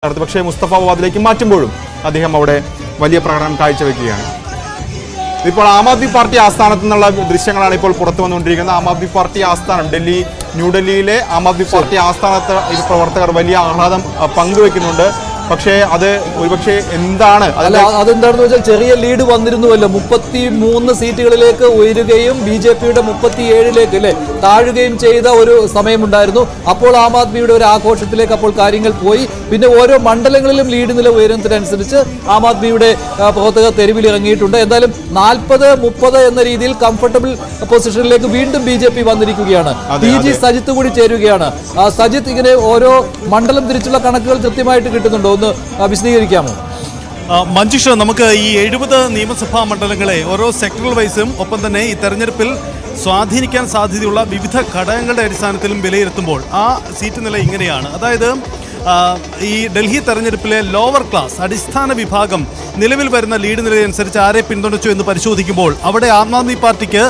പക്ഷേ മുസ്തഫാബാദിലേക്ക് മാറ്റുമ്പോഴും അദ്ദേഹം അവിടെ വലിയ പ്രകടനം കാഴ്ചവെക്കുകയാണ്. ഇപ്പോൾ ആം ആദ്മി പാർട്ടി ആസ്ഥാനത്ത് നിന്നുള്ള ദൃശ്യങ്ങളാണ് ഇപ്പോൾ പുറത്തു വന്നുകൊണ്ടിരിക്കുന്നത്. ആം ആദ്മി പാർട്ടി ആസ്ഥാനം ന്യൂഡൽഹിയിലെ ആം ആദ്മി പാർട്ടി ആസ്ഥാനത്ത് ഈ പ്രവർത്തകർ വലിയ ആഹ്ലാദം പങ്കുവെക്കുന്നുണ്ട്. പക്ഷേ അത് ഒരുപക്ഷെ അതെന്താണെന്ന് വെച്ചാൽ ചെറിയ ലീഡ് വന്നിരുന്നുവല്ലോ. 33 സീറ്റുകളിലേക്ക് ഉയരുകയും BJPയുടെ 37ലേക്ക് അല്ലെ താഴുകയും ചെയ്ത ഒരു സമയമുണ്ടായിരുന്നു. അപ്പോൾ ആം ആദ്മിയുടെ ഒരു ആഘോഷത്തിലേക്ക് അപ്പോൾ കാര്യങ്ങൾ പോയി. പിന്നെ ഓരോ മണ്ഡലങ്ങളിലും ലീഡ് നില ഉയരുന്നതിനനുസരിച്ച് ആം ആദ്മിയുടെ പ്രവർത്തകർ തെരുവിൽ ഇറങ്ങിയിട്ടുണ്ട്. എന്തായാലും 40-30 എന്ന രീതിയിൽ കംഫർട്ടബിൾ പൊസിഷനിലേക്ക് വീണ്ടും BJP വന്നിരിക്കുകയാണ്. TG സജിത്ത് കൂടി ചേരുകയാണ്. സജിത്ത്, ഇങ്ങനെ ഓരോ മണ്ഡലം തിരിച്ചുള്ള കണക്കുകൾ കൃത്യമായിട്ട് കിട്ടുന്നുണ്ടോ? ഒന്ന് വിശദീകരിക്കാമോ? മഞ്ജുഷ, നമുക്ക് ഈ 70 നിയമസഭാ മണ്ഡലങ്ങളെ ഓരോ സെക്ടറൽ വൈസും ഒപ്പം തന്നെ ഈ തെരഞ്ഞെടുപ്പിൽ സ്വാധീനിക്കാൻ സാധ്യതയുള്ള വിവിധ ഘടകങ്ങളുടെ അടിസ്ഥാനത്തിലും വിലയിരുത്തുമ്പോൾ ആ സീറ്റ് നില ഇങ്ങനെയാണ്. അതായത് ഈ ഡൽഹി തെരഞ്ഞെടുപ്പിലെ ലോവർ ക്ലാസ് അടിസ്ഥാന വിഭാഗം നിലവിൽ വരുന്ന ലീഡ് നിലയനുസരിച്ച് ആരെ പിന്തുണച്ചു എന്ന് പരിശോധിക്കുമ്പോൾ അവിടെ ആം ആദ്മി പാർട്ടിക്ക്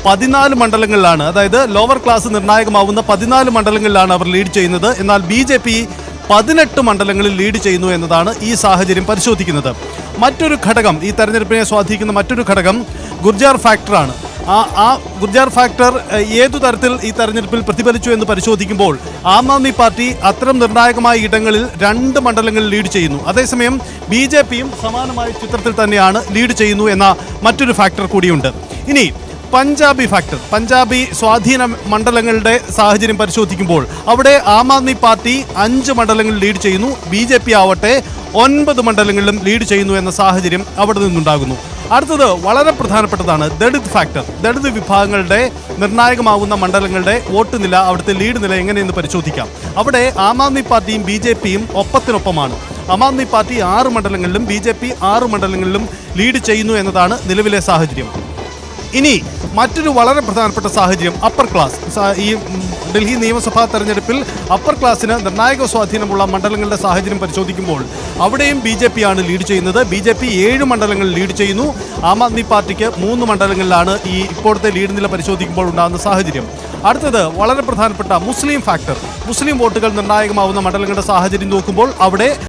14 മണ്ഡലങ്ങളിലാണ്, അതായത് ലോവർ ക്ലാസ് നിർണായകമാവുന്ന 14 മണ്ഡലങ്ങളിലാണ് അവർ ലീഡ് ചെയ്യുന്നത്. എന്നാൽ BJP 18 മണ്ഡലങ്ങളിൽ ലീഡ് ചെയ്യുന്നു എന്നതാണ് ഈ സാഹചര്യം പരിശോധിക്കുന്നത്. മറ്റൊരു ഘടകം, ഈ തെരഞ്ഞെടുപ്പിനെ സ്വാധീനിക്കുന്ന മറ്റൊരു ഘടകം ഗുർജാർ ഫാക്ടറാണ്. ആ ഗുർജാർ ഫാക്ടർ ഏതു തരത്തിൽ ഈ തെരഞ്ഞെടുപ്പിൽ പ്രതിഫലിച്ചു എന്ന് പരിശോധിക്കുമ്പോൾ ആം ആദ്മി പാർട്ടി അത്തരം നിർണായകമായ ഇടങ്ങളിൽ 2 മണ്ഡലങ്ങളിൽ ലീഡ് ചെയ്യുന്നു. അതേസമയം BJPയും സമാനമായ ചിത്രത്തിൽ തന്നെയാണ് ലീഡ് ചെയ്യുന്നു എന്ന മറ്റൊരു ഫാക്ടർ കൂടിയുണ്ട്. ഇനി പഞ്ചാബി ഫാക്ടർ, പഞ്ചാബി സ്വാധീന മണ്ഡലങ്ങളുടെ സാഹചര്യം പരിശോധിക്കുമ്പോൾ അവിടെ ആം ആദ്മി പാർട്ടി 5 മണ്ഡലങ്ങളിൽ ലീഡ് ചെയ്യുന്നു. BJP ആവട്ടെ 9 മണ്ഡലങ്ങളിലും ലീഡ് ചെയ്യുന്നു എന്ന സാഹചര്യം അവിടെ നിന്നുണ്ടാകുന്നു. അടുത്തത് വളരെ പ്രധാനപ്പെട്ടതാണ് ദളിത് ഫാക്ടർ. ദളിത് വിഭാഗങ്ങളുടെ നിർണായകമാവുന്ന മണ്ഡലങ്ങളുടെ വോട്ട് നില, അവിടുത്തെ ലീഡ് നില എങ്ങനെയെന്ന് പരിശോധിക്കാം. അവിടെ ആം ആദ്മി പാർട്ടിയും BJPയും ഒപ്പത്തിനൊപ്പമാണ്. ആം ആദ്മി പാർട്ടി 6 മണ്ഡലങ്ങളിലും BJP 6 മണ്ഡലങ്ങളിലും ലീഡ് ചെയ്യുന്നു എന്നതാണ് നിലവിലെ സാഹചര്യം. ഇനി മറ്റൊരു വളരെ പ്രധാനപ്പെട്ട സാഹചര്യം അപ്പർ ക്ലാസ്. ഈ ഡൽഹി നിയമസഭാ തെരഞ്ഞെടുപ്പിൽ അപ്പർ ക്ലാസ്സിന് നിർണായക സ്വാധീനമുള്ള മണ്ഡലങ്ങളുടെ സാഹചര്യം പരിശോധിക്കുമ്പോൾ അവിടെയും BJP ആണ് ലീഡ് ചെയ്യുന്നത്. BJP 7 മണ്ഡലങ്ങളിൽ ലീഡ് ചെയ്യുന്നു. ആം ആദ്മി പാർട്ടിക്ക് 3 മണ്ഡലങ്ങളിലാണ് ഈ ഇപ്പോഴത്തെ ലീഡ് നില പരിശോധിക്കുമ്പോൾ ഉണ്ടാകുന്ന സാഹചര്യം. അടുത്തത് വളരെ പ്രധാനപ്പെട്ട മുസ്ലിം ഫാക്ടർ. മുസ്ലിം വോട്ടുകൾ നിർണായകമാവുന്ന മണ്ഡലങ്ങളുടെ സാഹചര്യം നോക്കുമ്പോൾ അവിടെ